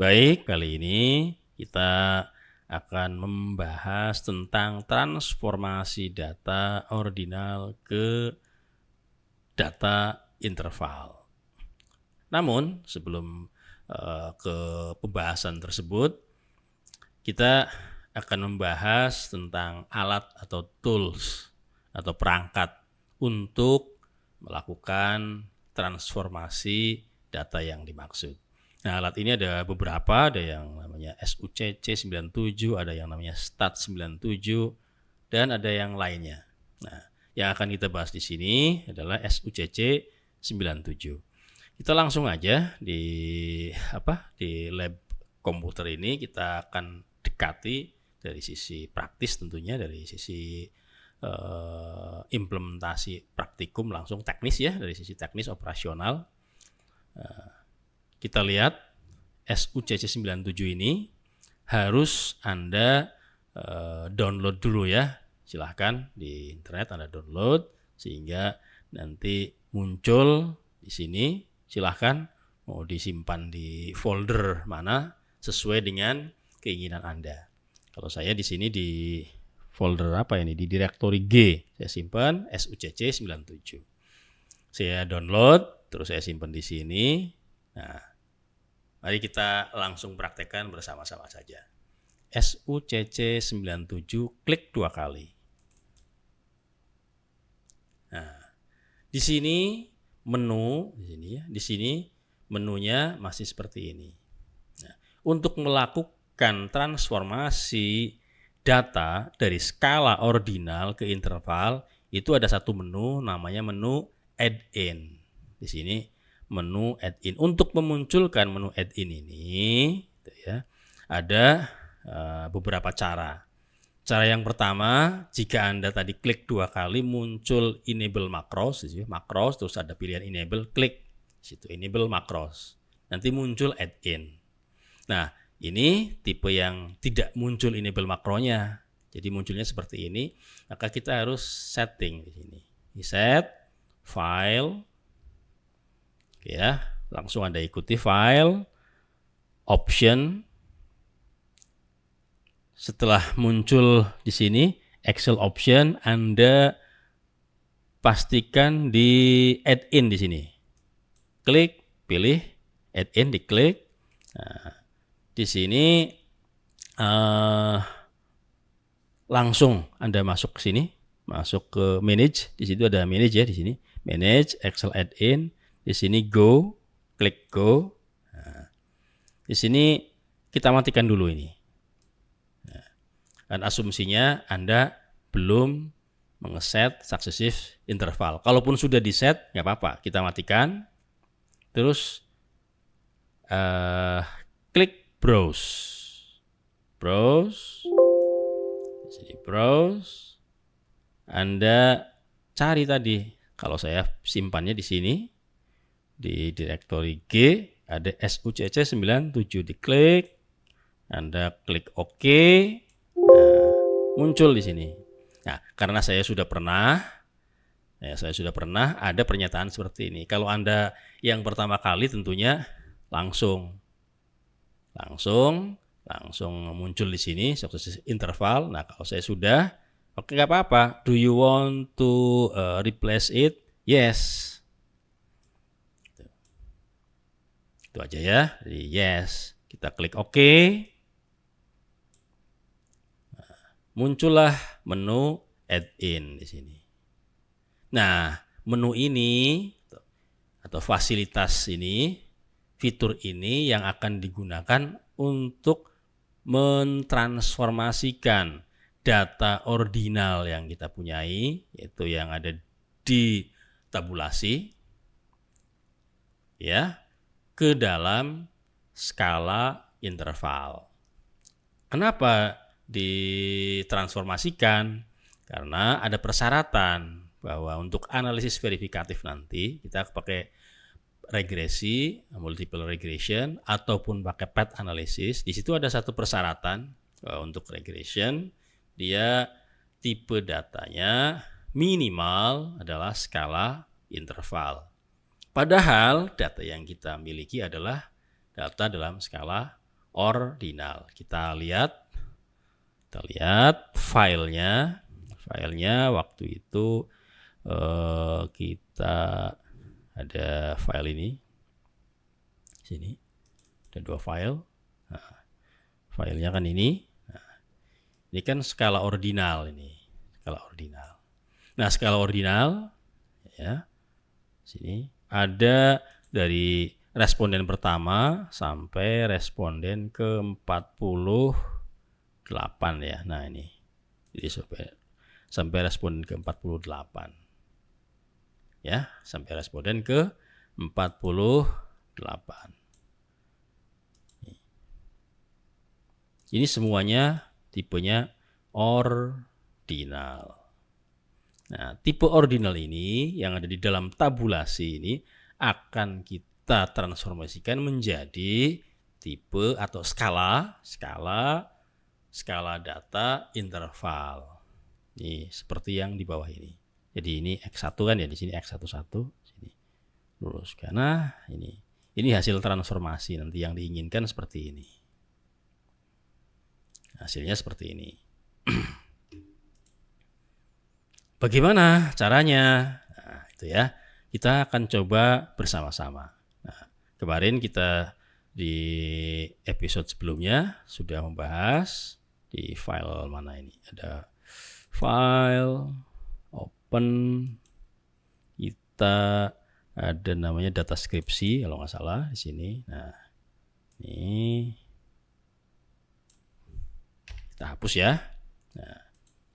Baik, kali ini kita akan membahas tentang transformasi data ordinal ke data interval. Namun, sebelum ke pembahasan tersebut, kita akan membahas tentang alat atau tools atau perangkat untuk melakukan transformasi data yang dimaksud. Nah, alat ini ada beberapa, ada yang namanya SUCC 97, ada yang namanya STAT 97, dan ada yang lainnya. Nah, yang akan kita bahas di sini adalah SUCC 97. Kita langsung aja di lab komputer ini kita akan dekati dari sisi praktis tentunya, dari sisi implementasi praktikum langsung teknis ya, dari sisi teknis operasional. Kita lihat SUCC 97 ini harus Anda download dulu ya. Silahkan di internet Anda download sehingga nanti muncul di sini. Silahkan mau disimpan di folder mana sesuai dengan keinginan Anda. Kalau saya di sini di folder apa ini, di directory G saya simpan SUCC 97. Saya download terus saya simpan di sini. Nah, mari kita langsung praktekkan bersama-sama saja. SUCC 97, klik 2 kali. Nah, di sini menu di sini menunya masih seperti ini. Nah, untuk melakukan transformasi data dari skala ordinal ke interval itu ada satu menu namanya menu add-in. Di sini menu add-in. Untuk memunculkan menu add-in ini ya, ada beberapa cara. Cara yang pertama, jika Anda tadi klik 2 kali muncul enable macros, macros terus ada pilihan enable, klik situ enable macros. Nanti muncul add-in. Nah, ini tipe yang tidak muncul enable makronya. Jadi munculnya seperti ini, maka kita harus setting di sini. Di set file ya, langsung Anda ikuti file option. Setelah muncul di sini Excel option, Anda pastikan di add-in di sini. Klik, pilih add-in, diklik. Nah, di sini langsung Anda masuk ke sini, masuk ke manage. Di situ ada manage ya, di sini manage Excel add-in. Di sini go, klik go. Nah, di sini kita matikan dulu ini. Dan asumsinya Anda belum mengeset successive interval. Kalaupun sudah di set, nggak apa-apa, kita matikan. Terus klik browse. Browse. Di sini browse. Anda cari tadi. Kalau saya simpannya di sini di directory G ada SUCC 97, diklik. Anda klik OK. Muncul di sini. Nah, karena saya sudah pernah ada pernyataan seperti ini. Kalau Anda yang pertama kali tentunya langsung muncul di sini successive interval. Nah, kalau saya sudah, oke, nggak apa-apa. Do you want to replace it? Yes. Itu aja ya. Jadi yes. Kita klik OK. Muncullah menu add-in di sini. Nah, menu ini atau fasilitas ini, fitur ini yang akan digunakan untuk mentransformasikan data ordinal yang kita punyai, yaitu yang ada di tabulasi ya, ke dalam skala interval. Kenapa ditransformasikan? Karena ada persyaratan bahwa untuk analisis verifikatif nanti kita pakai regresi, multiple regression, ataupun pakai path analysis. Di situ ada satu persyaratan untuk regression, dia tipe datanya minimal adalah skala interval. Padahal data yang kita miliki adalah data dalam skala ordinal. Kita lihat filenya. Filenya waktu itu kita ada file ini. Sini ada 2 file. Nah, filenya kan ini. Nah, ini kan skala ordinal ini. Skala ordinal. Nah, skala ordinal ya. Sini ada dari responden pertama sampai responden ke-48 ya. Nah, ini. Jadi sampai responden ke-48. Ya, sampai responden ke-48. Ini semuanya tipenya ordinal. Nah, tipe ordinal ini yang ada di dalam tabulasi ini akan kita transformasikan menjadi tipe atau skala data interval. Ini seperti yang di bawah ini. Jadi ini X1 kan ya, di sini X11, sini lurus. Karena ini hasil transformasi nanti yang diinginkan seperti ini. Hasilnya seperti ini. Bagaimana caranya? Nah, itu ya. Kita akan coba bersama-sama. Nah, kemarin kita di episode sebelumnya sudah membahas di file mana ini? Ada file, open, kita ada namanya data skripsi kalau nggak salah di sini. Nah, ini kita hapus ya. Nah,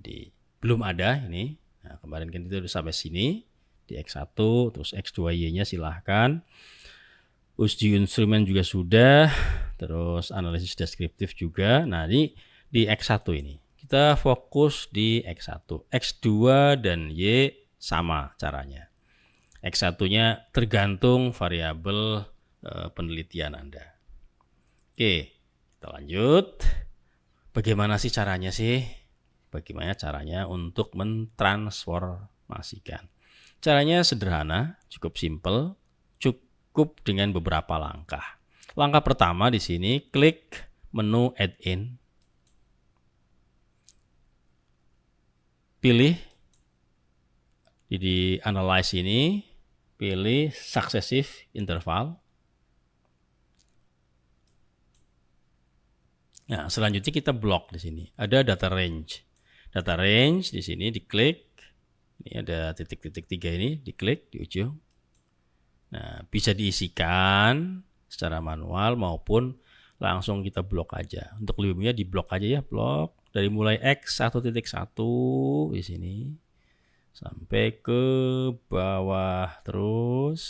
jadi belum ada ini. Nah, kemarin kan itu udah sampai sini di X1, terus X2Y-nya silahkan. Uji instrumen juga sudah, terus analisis deskriptif juga. Nah, ini di X1 ini. Kita fokus di X1. X2 dan Y sama caranya. X1-nya tergantung variabel penelitian Anda. Oke, kita lanjut. Bagaimana sih caranya sih? Bagaimana caranya untuk mentransformasikan? Caranya sederhana, cukup simple, cukup dengan beberapa langkah. Langkah pertama di sini, klik menu add-in. Pilih di analyze ini, pilih successive interval. Nah, selanjutnya kita blok di sini. Ada data range. Data range di sini diklik. Ini ada titik-titik 3 ini, diklik di ujung. Nah, bisa diisikan secara manual maupun langsung kita blok aja. Untuk lebih mudah di blok aja ya, blok dari mulai X1.1 di sini sampai ke bawah terus.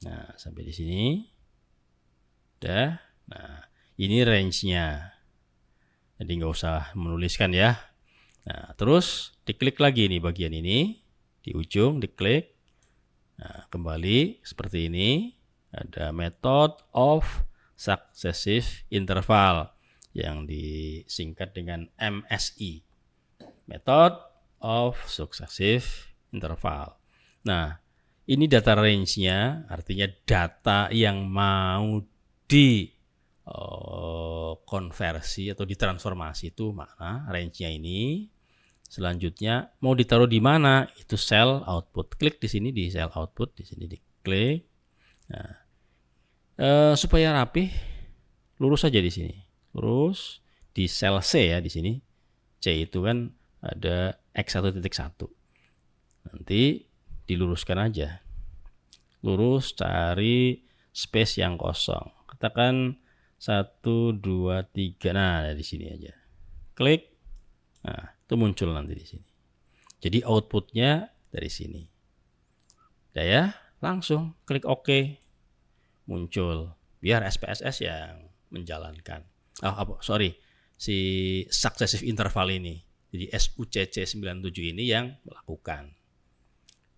Nah, sampai di sini. Udah. Nah, ini range-nya. Jadi nggak usah menuliskan ya. Nah, terus diklik lagi nih bagian ini. Di ujung diklik. Nah, kembali seperti ini. Ada method of successive interval yang disingkat dengan MSI. Method of successive interval. Nah, ini data range-nya, artinya data yang mau konversi atau ditransformasi itu mana range-nya ini. Selanjutnya mau ditaruh di mana? Itu cell output. Klik di sini di cell output, di sini diklik. Nah, supaya rapi, lurus saja di sini. Lurus di sel C ya di sini. C itu kan ada X1.1. Nanti diluruskan aja. Lurus cari space yang kosong. Katakan 1, 2, 3. Nah, di sini aja. Klik. Nah, itu muncul nanti di sini. Jadi outputnya dari sini. Udah ya, langsung klik OK. Muncul. Biar SPSS yang menjalankan. Si successive interval ini. Jadi SUCC97 ini yang melakukan.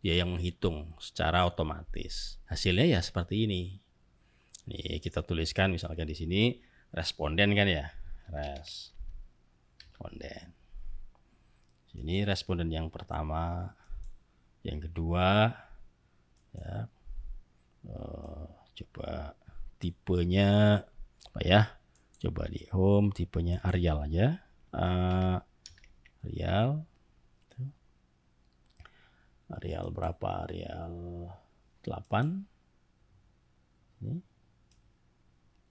Dia yang menghitung secara otomatis. Hasilnya ya seperti ini. Nih kita tuliskan misalkan di sini responden kan ya. Responden. Ini responden yang pertama, yang kedua, ya. Coba tipenya apa ya? Coba di home tipenya Arial aja. Arial berapa? Arial 8. Ini.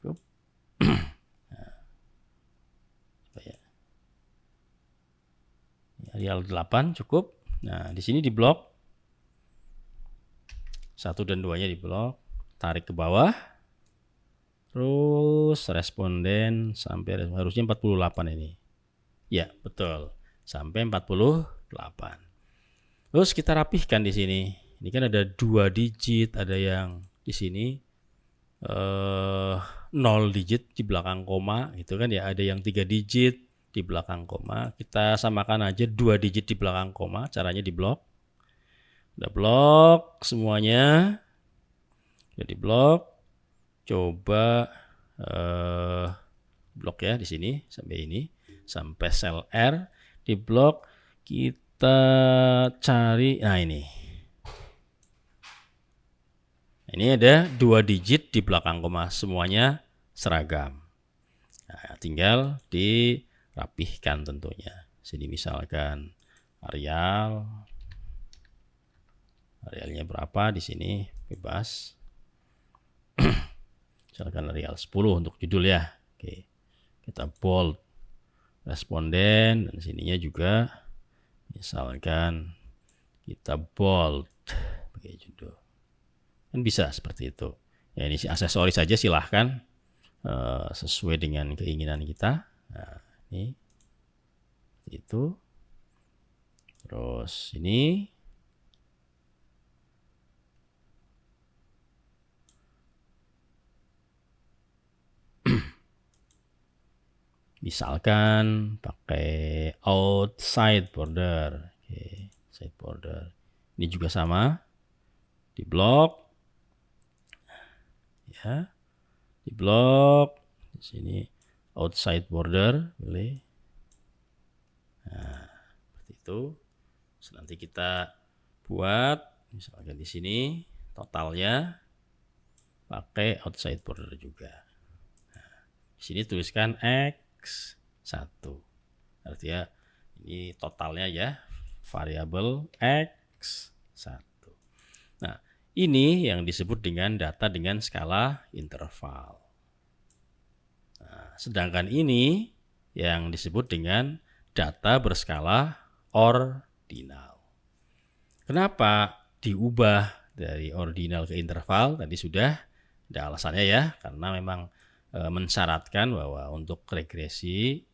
Cukup. Arial 8 cukup. Nah, di sini di blok 1 dan 2-nya di blok, tarik ke bawah. Terus responden sampai harusnya 48 ini. Ya, betul. Sampai 48. Terus kita rapihkan di sini. Ini kan ada 2 digit, ada yang di sini 0 digit di belakang koma gitu kan ya, ada yang 3 digit di belakang koma. Kita samakan aja 2 digit di belakang koma, caranya di blok. Udah blok semuanya. Udah di blok. Coba blok ya di sini sampai ini, sampai sel R di blok kita cari. Nah, ini ada 2 digit di belakang koma, semuanya seragam. Nah, tinggal dirapihkan tentunya. Sini misalkan Arialnya berapa di sini bebas. Misalkan Arial 10 untuk judul ya. Oke. Kita bold responden dan sininya juga misalkan kita bold pakai judul. Kan bisa seperti itu. Ya, ini aksesoris saja silahkan sesuai dengan keinginan kita. Nah, ini itu. Terus ini misalkan pakai outside border. Oke, outside border. Ini juga sama. Di blok. Ya. Di blok. Di sini outside border, boleh. Nah, seperti itu. Terus nanti kita buat misalkan di sini totalnya pakai outside border juga. Nah, di sini tuliskan X1. Artinya ini totalnya ya, variabel X1. Nah, ini yang disebut dengan data dengan skala interval. Nah, sedangkan ini yang disebut dengan data berskala ordinal. Kenapa diubah dari ordinal ke interval? Tadi sudah ada alasannya ya, karena memang mensyaratkan bahwa untuk regresi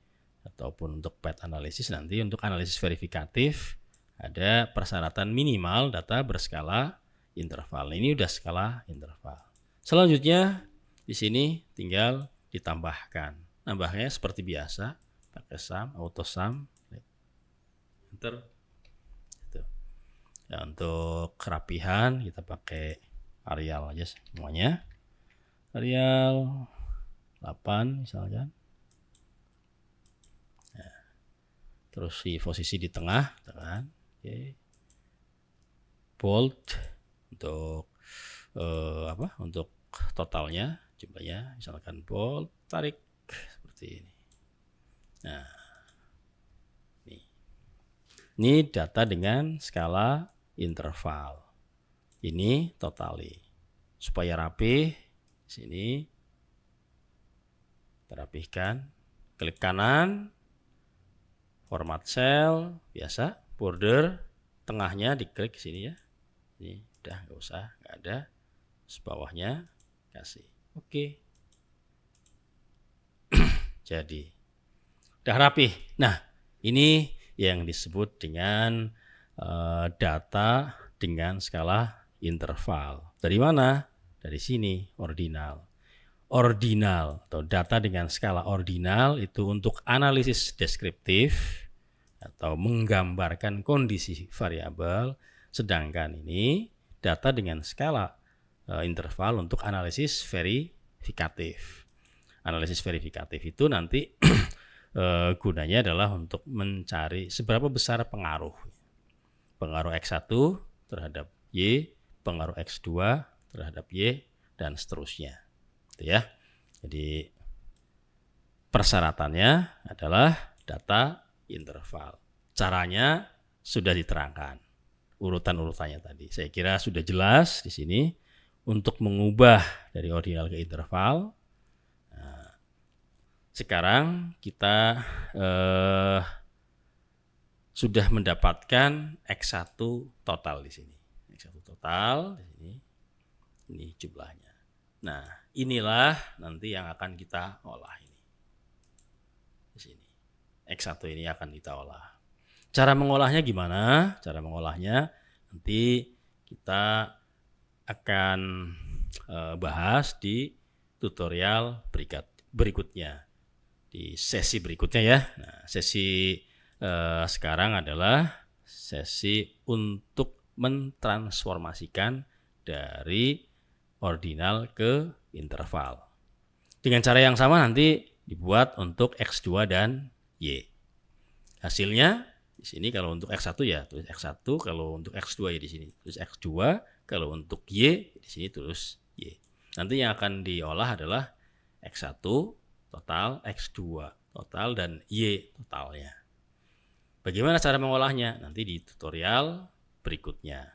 ataupun untuk path analisis nanti untuk analisis verifikatif ada persyaratan minimal data berskala interval. Ini udah skala interval. Selanjutnya di sini tinggal ditambahkan. Nambahnya seperti biasa, pakai sum, auto sum, enter. Ya, untuk kerapihan kita pakai Arial aja semuanya. Arial 8 misalkan. Nah, terus di posisi di tengah, kan? Oke. Bold untuk Untuk totalnya jumlahnya misalkan bold, tarik seperti ini. Nah, ini data dengan skala interval. Ini totali. Supaya rapi, sini terapihkan. Klik kanan, format cell, biasa, border, tengahnya diklik sini ya. Ini udah nggak usah, nggak ada. Bawahnya kasih. Oke. Jadi udah rapi. Nah, ini yang disebut dengan data dengan skala interval. Dari mana? Dari sini, ordinal. Ordinal atau data dengan skala ordinal itu untuk analisis deskriptif atau menggambarkan kondisi variabel, sedangkan ini data dengan skala interval untuk analisis verifikatif. Analisis verifikatif itu nanti gunanya adalah untuk mencari seberapa besar pengaruh X1 terhadap Y, pengaruh X2 terhadap Y, dan seterusnya. Gitu ya. Jadi persyaratannya adalah data interval. Caranya sudah diterangkan. Urutan-urutannya tadi. Saya kira sudah jelas di sini untuk mengubah dari ordinal ke interval. Nah, sekarang kita sudah mendapatkan X1 total di sini. X1 total di sini. Ini jumlahnya. Nah, inilah nanti yang akan kita olah ini. Di sini. X1 ini akan kita olah. Cara mengolahnya gimana? Cara mengolahnya nanti kita akan bahas di tutorial berikutnya. Di sesi berikutnya ya. Nah, sesi sekarang adalah sesi untuk mentransformasikan dari ordinal ke interval. Dengan cara yang sama nanti dibuat untuk X2 dan Y. Hasilnya di sini kalau untuk X1 ya tulis X1, kalau untuk X2 ya di sini tulis X2, kalau untuk Y di sini tulis Y. Nanti yang akan diolah adalah X1 total, X2 total, dan Y totalnya. Bagaimana cara mengolahnya? Nanti di tutorial berikutnya.